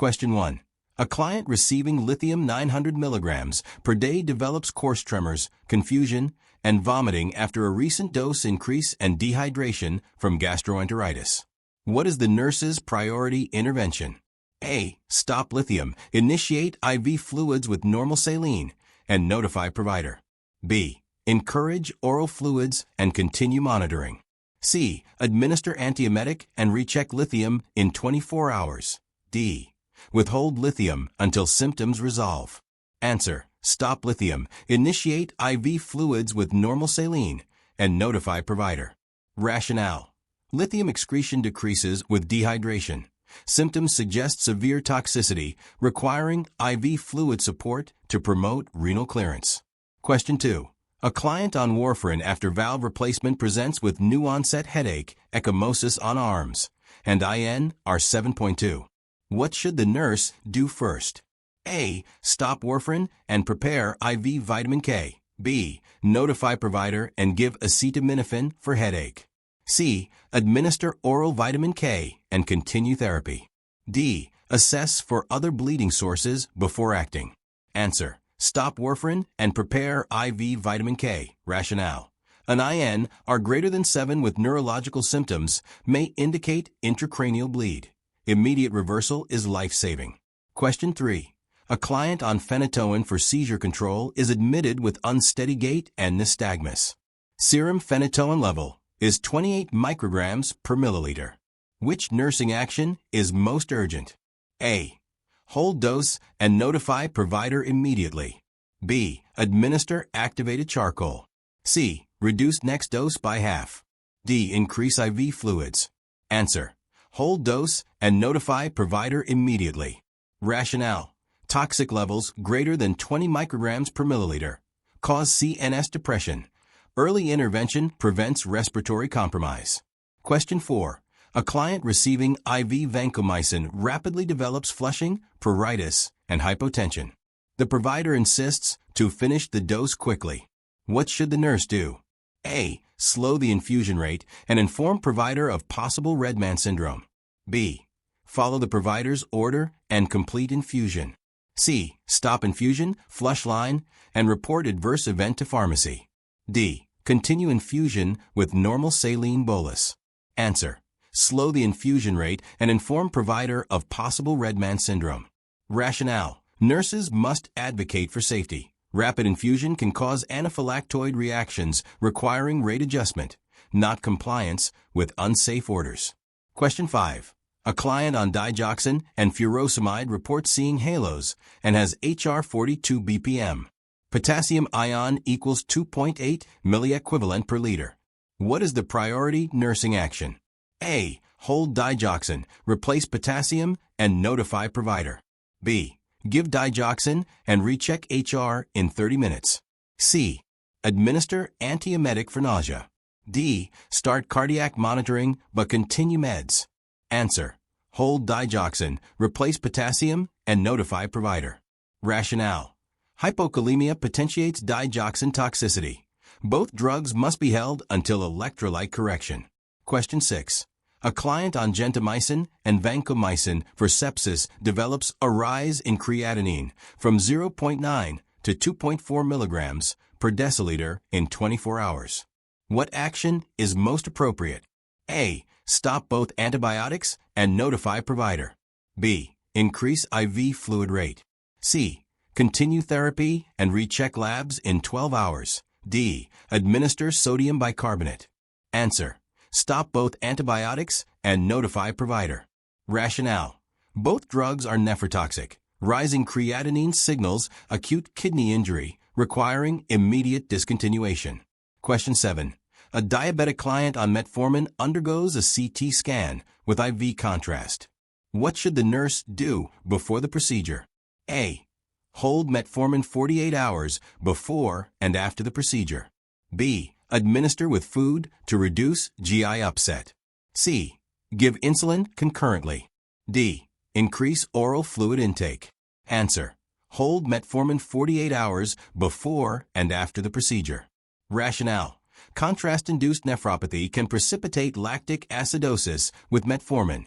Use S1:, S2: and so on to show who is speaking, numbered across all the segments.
S1: Question 1. A client receiving lithium 900 milligrams per day develops coarse tremors, confusion, and vomiting after a recent dose increase and dehydration from gastroenteritis. What is the nurse's priority intervention? A. Stop lithium, initiate IV fluids with normal saline, and notify provider. B. Encourage oral fluids and continue monitoring. C. Administer antiemetic and recheck lithium in 24 hours. D. Withhold lithium until symptoms resolve. Answer. Stop lithium, initiate IV fluids with normal saline, and notify provider. Rationale. Lithium excretion decreases with dehydration. Symptoms suggest severe toxicity, requiring IV fluid support to promote renal clearance. Question 2. A client on warfarin after valve replacement presents with new onset headache, ecchymosis on arms, and IN are 7.2. What should the nurse do first? A. Stop warfarin and prepare IV vitamin K. B. Notify provider and give acetaminophen for headache. C. Administer oral vitamin K and continue therapy. D. Assess for other bleeding sources before acting. Answer. Stop warfarin and prepare IV vitamin K. Rationale. An IN are greater than 7 with neurological symptoms may indicate intracranial bleed. Immediate reversal is life-saving. Question 3. A client on phenytoin for seizure control is admitted with unsteady gait and nystagmus. Serum phenytoin level is 28 micrograms per milliliter. Which nursing action is most urgent? A. Hold dose and notify provider immediately. B. Administer activated charcoal. C. Reduce next dose by half. D. Increase IV fluids. Answer. Hold dose and notify provider immediately. Rationale. Toxic levels greater than 20 micrograms per milliliter cause CNS depression. Early intervention prevents respiratory compromise. Question 4. A client receiving IV vancomycin rapidly develops flushing, pruritus, and hypotension. The provider insists to finish the dose quickly. What should the nurse do? A. Slow the infusion rate and inform provider of possible red man syndrome. B. Follow the provider's order and complete infusion. C. Stop infusion, flush line, and report adverse event to pharmacy. D. Continue infusion with normal saline bolus. Answer. Slow the infusion rate and inform provider of possible red man syndrome. Rationale. Nurses must advocate for safety. Rapid infusion can cause anaphylactoid reactions requiring rate adjustment, not compliance with unsafe orders. Question 5. A client on digoxin and furosemide reports seeing halos and has HR 42 BPM. Potassium ion equals 2.8 milliequivalent per liter. What is the priority nursing action? A. Hold digoxin, replace potassium, and notify provider. B. Give digoxin and recheck HR in 30 minutes. C. Administer antiemetic for nausea. D. Start cardiac monitoring but continue meds. Answer. Hold digoxin, replace potassium, and notify provider. Rationale. Hypokalemia potentiates digoxin toxicity. Both drugs must be held until electrolyte correction. Question 6. A client on gentamicin and vancomycin for sepsis develops a rise in creatinine from 0.9 to 2.4 milligrams per deciliter in 24 hours. What action is most appropriate? A. Stop both antibiotics and notify provider. B. Increase IV fluid rate. C. Continue therapy and recheck labs in 12 hours. D. Administer sodium bicarbonate. Answer. Stop both antibiotics and notify provider. Rationale. Both drugs are nephrotoxic. Rising creatinine signals acute kidney injury, requiring immediate discontinuation. Question 7. A diabetic client on metformin undergoes a CT scan with IV contrast. What should the nurse do before the procedure? A. Hold metformin 48 hours before and after the procedure. B. Administer with food to reduce GI upset. C. Give insulin concurrently. D. Increase oral fluid intake. Answer. Hold metformin 48 hours before and after the procedure. Rationale. Contrast-induced nephropathy can precipitate lactic acidosis with metformin.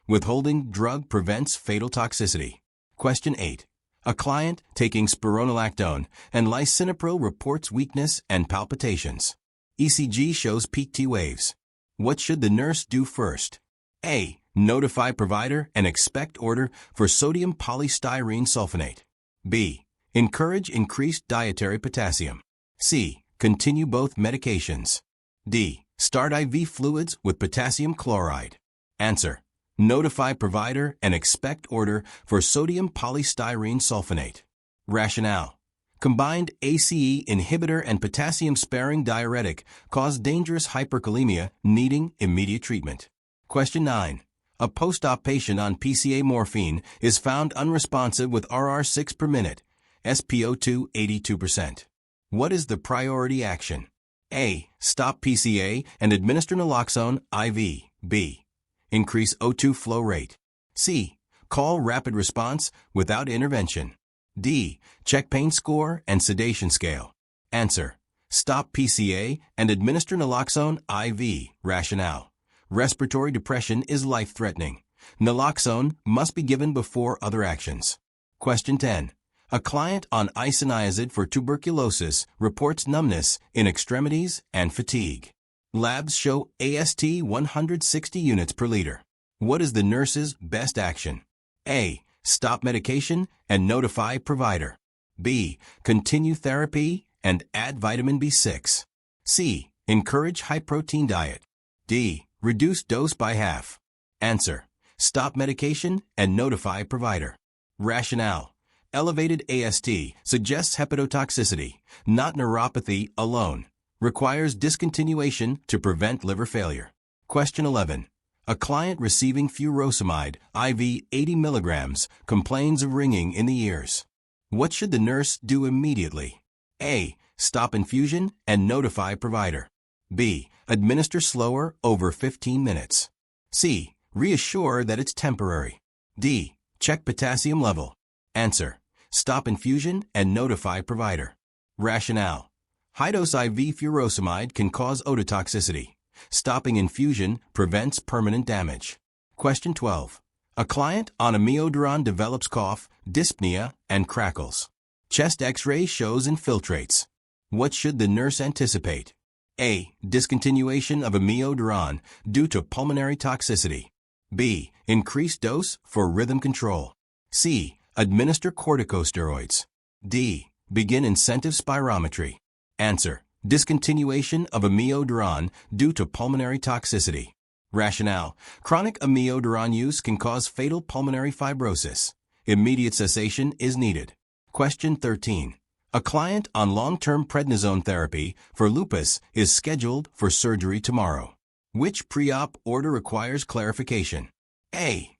S1: Withholding drug prevents fatal toxicity. Question 8. A client taking spironolactone and lisinopril reports weakness and palpitations. ECG shows peak T waves. What should the nurse do first? A. Notify provider and expect order for sodium polystyrene sulfonate. B. Encourage increased dietary potassium. C. Continue both medications. D. Start IV fluids with potassium chloride. Answer. Notify provider and expect order for sodium polystyrene sulfonate. Rationale. Combined ACE inhibitor and potassium-sparing diuretic cause dangerous hyperkalemia needing immediate treatment. Question 9. A post-op patient on PCA morphine is found unresponsive with RR6 per minute, SpO2 82%. What is the priority action? A. Stop PCA and administer naloxone IV. B. Increase O2 flow rate. C. Call rapid response without intervention. D. Check pain score and sedation scale. Answer. Stop PCA and administer naloxone IV. Rationale. Respiratory depression is life-threatening. Naloxone must be given before other actions. Question 10. A client on isoniazid for tuberculosis reports numbness in extremities and fatigue. Labs show AST 160 units per liter. What is the nurse's best action? A. Stop medication and notify provider. B. Continue therapy and add vitamin B6. C. Encourage high-protein diet. D. Reduce dose by half. Answer. Stop medication and notify provider. Rationale. Elevated AST suggests hepatotoxicity, not neuropathy alone. Requires discontinuation to prevent liver failure. Question 11. A client receiving furosemide, IV 80 mg, complains of ringing in the ears. What should the nurse do immediately? A. Stop infusion and notify provider. B. Administer slower over 15 minutes. C. Reassure that it's temporary. D. Check potassium level. Answer. Stop infusion and notify provider. Rationale. High-dose IV furosemide can cause ototoxicity. Stopping infusion prevents permanent damage. Question 12. A client on amiodarone develops cough, dyspnea, and crackles. Chest X-ray shows infiltrates. What should the nurse anticipate? A. Discontinuation of amiodarone due to pulmonary toxicity. B. Increased dose for rhythm control. C. Administer corticosteroids. D. Begin incentive spirometry. Answer. Discontinuation of amiodarone due to pulmonary toxicity. Rationale. Chronic amiodarone use can cause fatal pulmonary fibrosis. Immediate cessation is needed. Question 13. A client on long-term prednisone therapy for lupus is scheduled for surgery tomorrow. Which pre-op order requires clarification? A.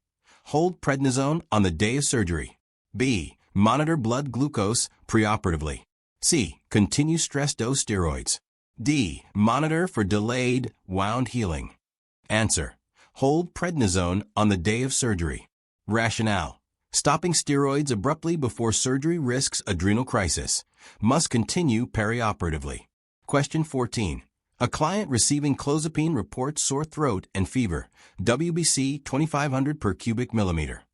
S1: Hold prednisone on the day of surgery. B. Monitor blood glucose preoperatively. C. Continue stress dose steroids. D. Monitor for delayed wound healing. Answer. Hold prednisone on the day of surgery. Rationale. Stopping steroids abruptly before surgery risks adrenal crisis. Must continue perioperatively. Question 14. A client receiving clozapine reports sore throat and fever, WBC 2500 per cubic millimeter.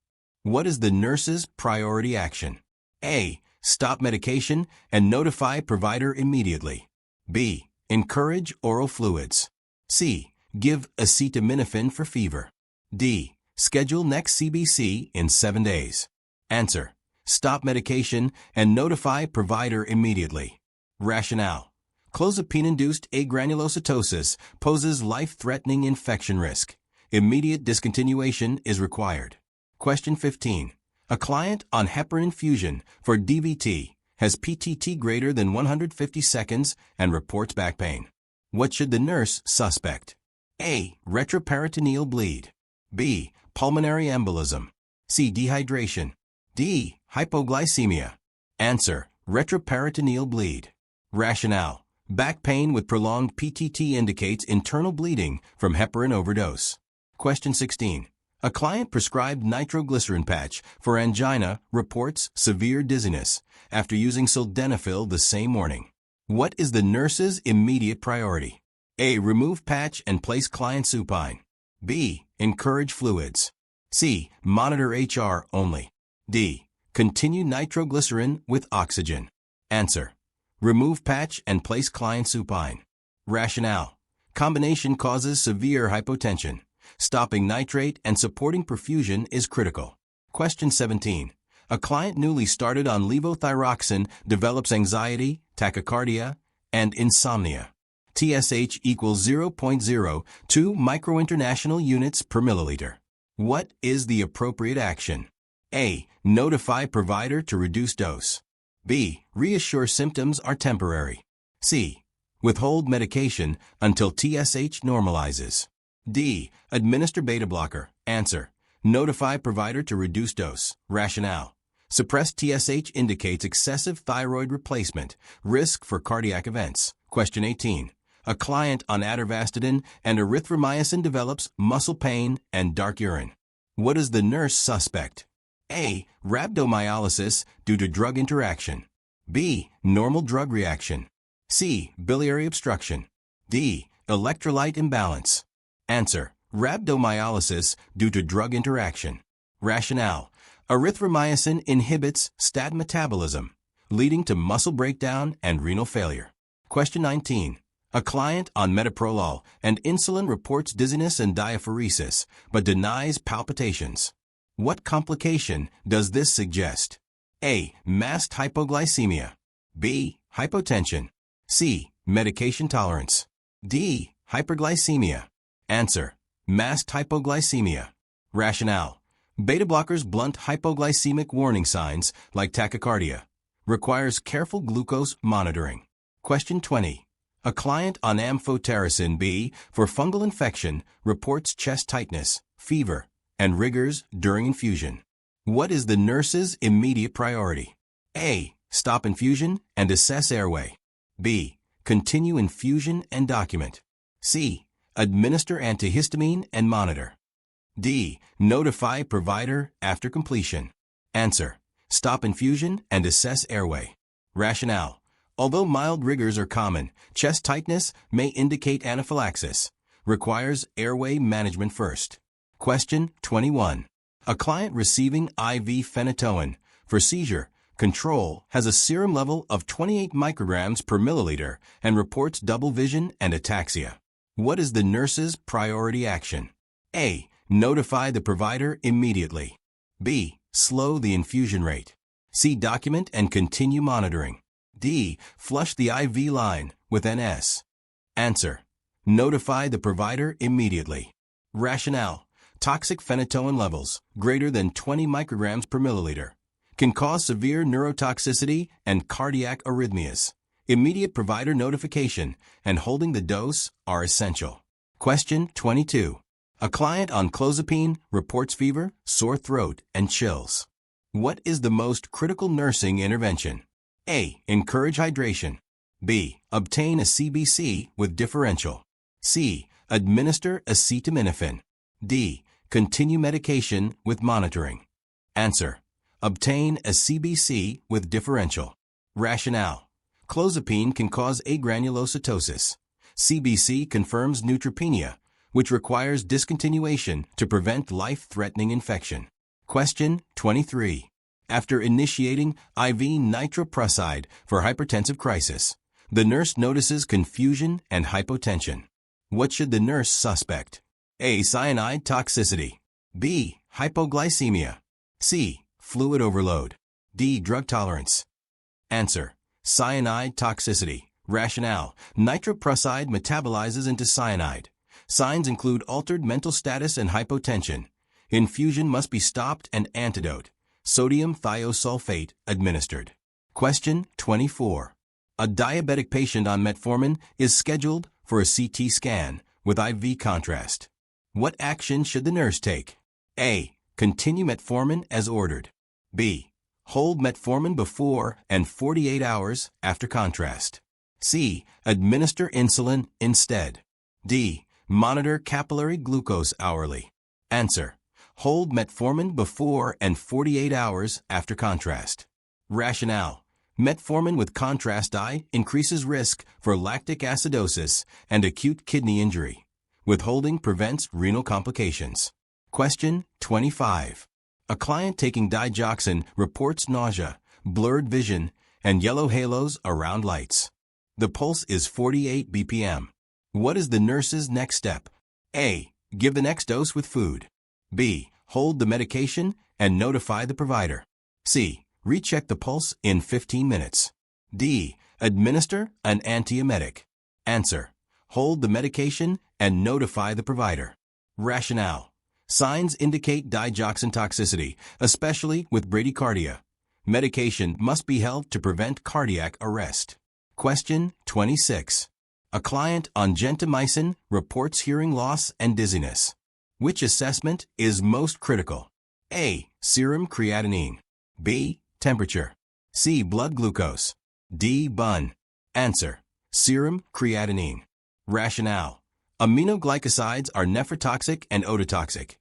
S1: What is the nurse's priority action? A. Stop medication and notify provider immediately. B. Encourage oral fluids. C. Give acetaminophen for fever. D. Schedule next CBC in 7 days. Answer. Stop medication and notify provider immediately. Rationale. Clozapine-induced agranulocytosis poses life-threatening infection risk. Immediate discontinuation is required. Question 15. A client on heparin infusion for DVT has PTT greater than 150 seconds and reports back pain. What should the nurse suspect? A. Retroperitoneal bleed. B. Pulmonary embolism. C. Dehydration. D. Hypoglycemia. Answer. Retroperitoneal bleed. Rationale. Back pain with prolonged PTT indicates internal bleeding from heparin overdose. Question 16. A client prescribed nitroglycerin patch for angina reports severe dizziness after using sildenafil the same morning. What is the nurse's immediate priority? A. Remove patch and place client supine. B. Encourage fluids. C. Monitor HR only. D. Continue nitroglycerin with oxygen. Answer. Remove patch and place client supine. Rationale. Combination causes severe hypotension. Stopping nitrate and supporting perfusion is critical. Question 17. A client newly started on levothyroxine develops anxiety, tachycardia, and insomnia. TSH equals 0.02 microinternational units per milliliter. What is the appropriate action? A. Notify provider to reduce dose. B. Reassure symptoms are temporary. C. Withhold medication until TSH normalizes. D. Administer beta blocker. Answer. Notify provider to reduce dose. Rationale. Suppressed TSH indicates excessive thyroid replacement, risk for cardiac events. Question 18. A client on atorvastatin and erythromycin develops muscle pain and dark urine. What is the nurse suspect? A. Rhabdomyolysis due to drug interaction. B. Normal drug reaction. C. Biliary obstruction. D. Electrolyte imbalance. Answer. Rhabdomyolysis due to drug interaction. Rationale. Erythromycin inhibits STAT metabolism, leading to muscle breakdown and renal failure. Question 19. A client on metoprolol and insulin reports dizziness and diaphoresis, but denies palpitations. What complication does this suggest? A. Masked hypoglycemia. B. Hypotension. C. Medication tolerance. D. Hyperglycemia. Answer. Masked hypoglycemia. Rationale. Beta blockers blunt hypoglycemic warning signs like tachycardia. Requires careful glucose monitoring. Question 20. A client on amphotericin B for fungal infection reports chest tightness, fever, and rigors during infusion. What is the nurse's immediate priority? A. Stop infusion and assess airway. B. Continue infusion and document. C. Administer antihistamine and monitor. D. Notify provider after completion. Answer. Stop infusion and assess airway. Rationale. Although mild rigors are common, chest tightness may indicate anaphylaxis. Requires airway management first. Question 21. A client receiving IV phenytoin for seizure control has a serum level of 28 micrograms per milliliter and reports double vision and ataxia. What is the nurse's priority action? A. Notify the provider immediately. B. Slow the infusion rate. C. Document and continue monitoring. D. Flush the IV line with NS. Answer. Notify the provider immediately. Rationale. Toxic phenytoin levels, greater than 20 micrograms per milliliter, can cause severe neurotoxicity and cardiac arrhythmias. Immediate provider notification and holding the dose are essential. Question 22. A client on clozapine reports fever, sore throat, and chills. What is the most critical nursing intervention? A. Encourage hydration. B. Obtain a CBC with differential. C. Administer acetaminophen. D. Continue medication with monitoring. Answer. Obtain a CBC with differential. Rationale. Clozapine can cause agranulocytosis. CBC confirms neutropenia, which requires discontinuation to prevent life-threatening infection. Question 23. After initiating IV nitroprusside for hypertensive crisis, the nurse notices confusion and hypotension. What should the nurse suspect? A. Cyanide toxicity. B. Hypoglycemia. C. Fluid overload. D. Drug tolerance. Answer. Cyanide toxicity. Rationale. Nitroprusside metabolizes into cyanide. Signs include altered mental status and hypotension. Infusion must be stopped and antidote. Sodium thiosulfate administered. Question 24. A diabetic patient on metformin is scheduled for a CT scan with IV contrast. What action should the nurse take? A. Continue metformin as ordered. B. Hold metformin before and 48 hours after contrast. C. Administer insulin instead. D. Monitor capillary glucose hourly. Answer. Hold metformin before and 48 hours after contrast. Rationale. Metformin with contrast dye increases risk for lactic acidosis and acute kidney injury. Withholding prevents renal complications. Question 25. A client taking digoxin reports nausea, blurred vision, and yellow halos around lights. The pulse is 48 BPM. What is the nurse's next step? A. Give the next dose with food. B. Hold the medication and notify the provider. C. Recheck the pulse in 15 minutes. D. Administer an antiemetic. Answer. Hold the medication and notify the provider. Rationale. Signs indicate digoxin toxicity, especially with bradycardia. Medication must be held to prevent cardiac arrest. Question 26. A client on gentamicin reports hearing loss and dizziness. Which assessment is most critical? A. Serum creatinine. B. Temperature. C. Blood glucose. D. BUN. Answer. Serum creatinine. Rationale. Aminoglycosides are nephrotoxic and ototoxic.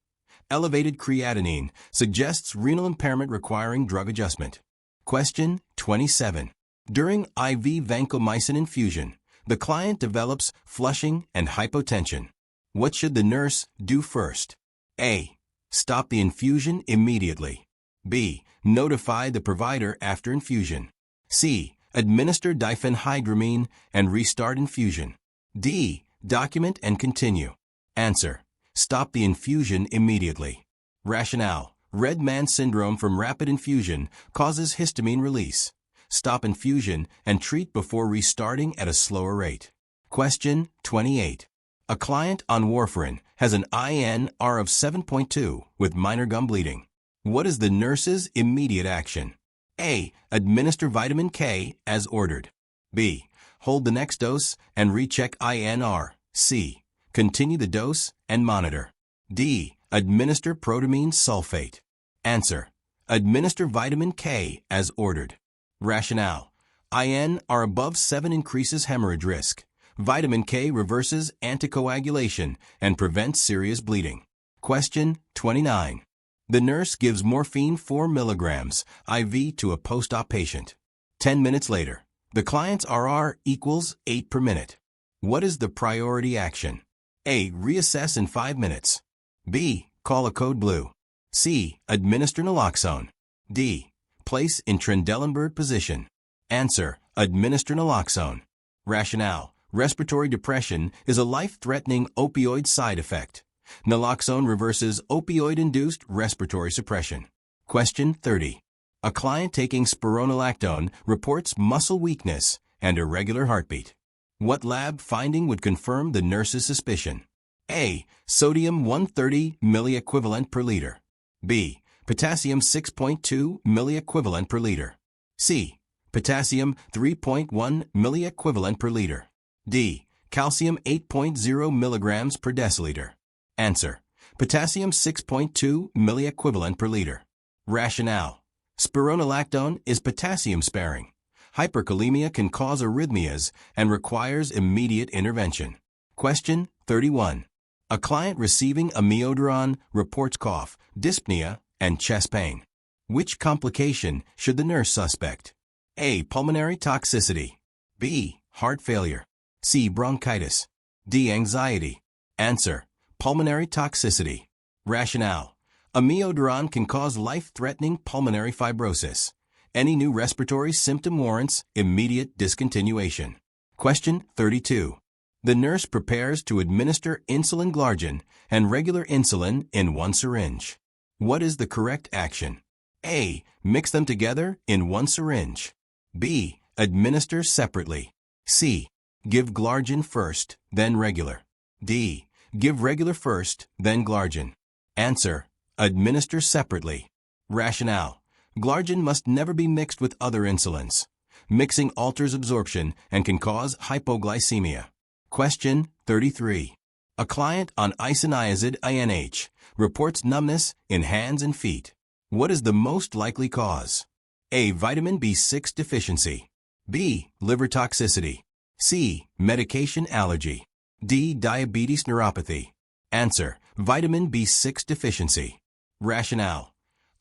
S1: Elevated creatinine suggests renal impairment requiring drug adjustment. Question 27. During IV vancomycin infusion, the client develops flushing and hypotension. What should the nurse do first? A. Stop the infusion immediately. B. Notify the provider after infusion. C. Administer diphenhydramine and restart infusion. D. Document and continue. Answer. Stop the infusion immediately. Rationale. Red man syndrome from rapid infusion causes histamine release. Stop infusion and treat before restarting at a slower rate. Question 28. A client on warfarin has an INR of 7.2 with minor gum bleeding. What is the nurse's immediate action? A. Administer vitamin K as ordered. B. Hold the next dose and recheck INR. C. Continue the dose and monitor. D. Administer protamine sulfate. Answer. Administer vitamin K as ordered. Rationale. INR above 7 increases hemorrhage risk. Vitamin K reverses anticoagulation and prevents serious bleeding. Question 29. The nurse gives morphine 4 milligrams IV to a post-op patient. 10 minutes later, the client's RR equals 8 per minute. What is the priority action? A. Reassess in 5 minutes. B. Call a code blue. C. Administer naloxone. D. Place in Trendelenburg position. Answer. Administer naloxone. Rationale. Respiratory depression is a life-threatening opioid side effect. Naloxone reverses opioid-induced respiratory suppression. Question 30. A client taking spironolactone reports muscle weakness and irregular heartbeat. What lab finding would confirm the nurse's suspicion? A. Sodium 130 milliequivalent per liter. B. Potassium 6.2 milliequivalent per liter. C. Potassium 3.1 milliequivalent per liter. D. Calcium 8.0 milligrams per deciliter. Answer. Potassium 6.2 milliequivalent per liter. Rationale. Spironolactone is potassium sparing. Hyperkalemia can cause arrhythmias and requires immediate intervention. Question 31. A client receiving amiodarone reports cough, dyspnea, and chest pain. Which complication should the nurse suspect? A. Pulmonary toxicity. B. Heart failure. C. Bronchitis. D. Anxiety. Answer. Pulmonary toxicity. Rationale. Amiodarone can cause life-threatening pulmonary fibrosis. Any new respiratory symptom warrants immediate discontinuation. Question 32. The nurse prepares to administer insulin glargine and regular insulin in one syringe. What is the correct action? A. Mix them together in one syringe. B. Administer separately. C. Give glargine first, then regular. D. Give regular first, then glargine. Answer. Administer separately. Rationale. Glargine must never be mixed with other insulins. Mixing alters absorption and can cause hypoglycemia. Question 33. A client on isoniazid INH reports numbness in hands and feet. What is the most likely cause? A. Vitamin B6 deficiency. B. Liver toxicity. C. Medication allergy. D. Diabetes neuropathy. Answer. Vitamin B6 deficiency. Rationale.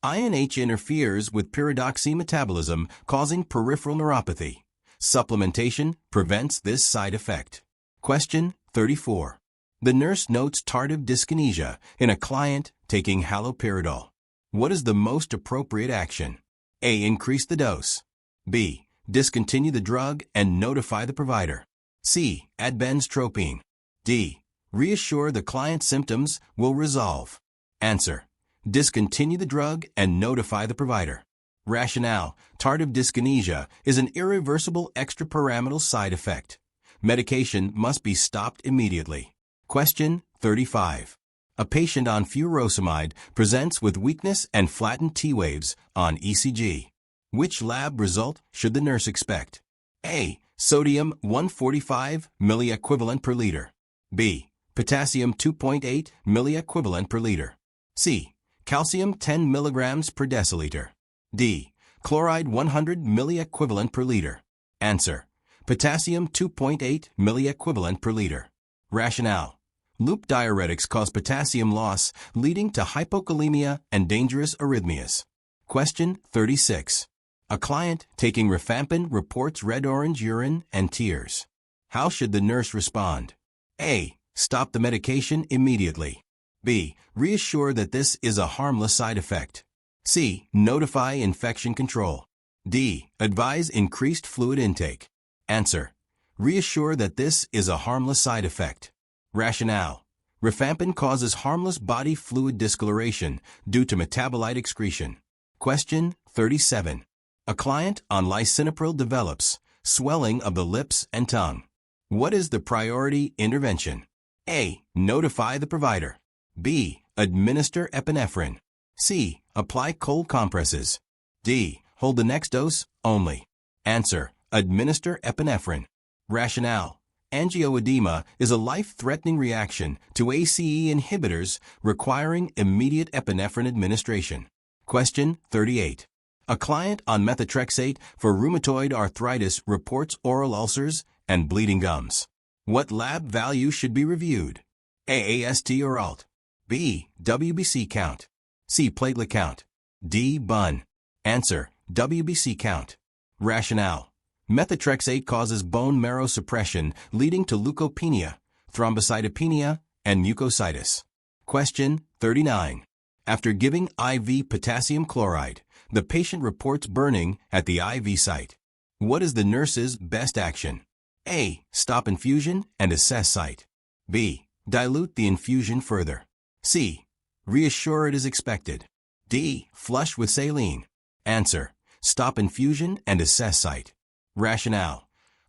S1: INH interferes with pyridoxine metabolism, causing peripheral neuropathy. Supplementation prevents this side effect. Question 34. The nurse notes tardive dyskinesia in a client taking haloperidol. What is the most appropriate action? A. Increase the dose. B. Discontinue the drug and notify the provider. C. Add benztropine. D. Reassure the client's symptoms will resolve. Answer. Discontinue the drug and notify the provider. Rationale. Tardive dyskinesia is an irreversible extrapyramidal side effect. Medication must be stopped immediately. Question 35. A patient on furosemide presents with weakness and flattened T waves on ECG. Which lab result should the nurse expect? A. Sodium 145 milliequivalent per liter. B. Potassium 2.8 milliequivalent per liter. C. Calcium 10 milligrams per deciliter. D. Chloride 100 milliequivalent per liter. Answer. Potassium 2.8 milliequivalent per liter. Rationale. Loop diuretics cause potassium loss, leading to hypokalemia and dangerous arrhythmias. Question 36. A client taking rifampin reports red-orange urine and tears. How should the nurse respond? A. Stop the medication immediately. B. Reassure that this is a harmless side effect. C. Notify infection control. D. Advise increased fluid intake. Answer. Reassure that this is a harmless side effect. Rationale. Rifampin causes harmless body fluid discoloration due to metabolite excretion. Question 37. A client on lisinopril develops swelling of the lips and tongue. What is the priority intervention? A. Notify the provider. B. Administer epinephrine. C. Apply cold compresses. D. Hold the next dose only. Answer. Administer epinephrine. Rationale. Angioedema is a life-threatening reaction to ACE inhibitors requiring immediate epinephrine administration. Question 38. A client on methotrexate for rheumatoid arthritis reports oral ulcers and bleeding gums. What lab value should be reviewed? A. AST or ALT. B. WBC count. C. Platelet count. D. BUN. Answer. WBC count. Rationale. Methotrexate causes bone marrow suppression leading to leukopenia, thrombocytopenia, and mucositis. Question 39. After giving IV potassium chloride, the patient reports burning at the IV site. What is the nurse's best action? A. Stop infusion and assess site. B. Dilute the infusion further. C. Reassure it is expected. D. Flush with saline. Answer. Stop infusion and assess site. Rationale.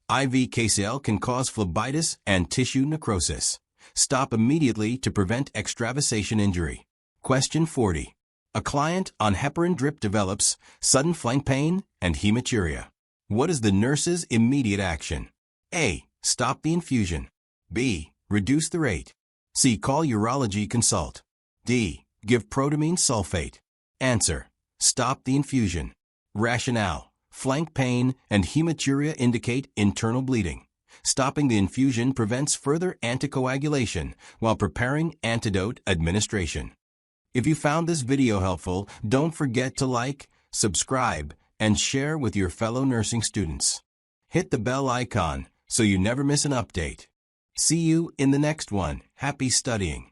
S1: IV KCl can cause phlebitis and tissue necrosis. Stop immediately to prevent extravasation injury. Question 40. A client on heparin drip develops sudden flank pain and hematuria. What is the nurse's immediate action? A. Stop the infusion. B. Reduce the rate. C. Call urology consult. D. Give protamine sulfate. Answer. Stop the infusion. Rationale. Flank pain and hematuria indicate internal bleeding. Stopping the infusion prevents further anticoagulation while preparing antidote administration. If you found this video helpful, don't forget to like, subscribe, and share with your fellow nursing students. Hit the bell icon so you never miss an update. See you in the next one. Happy studying.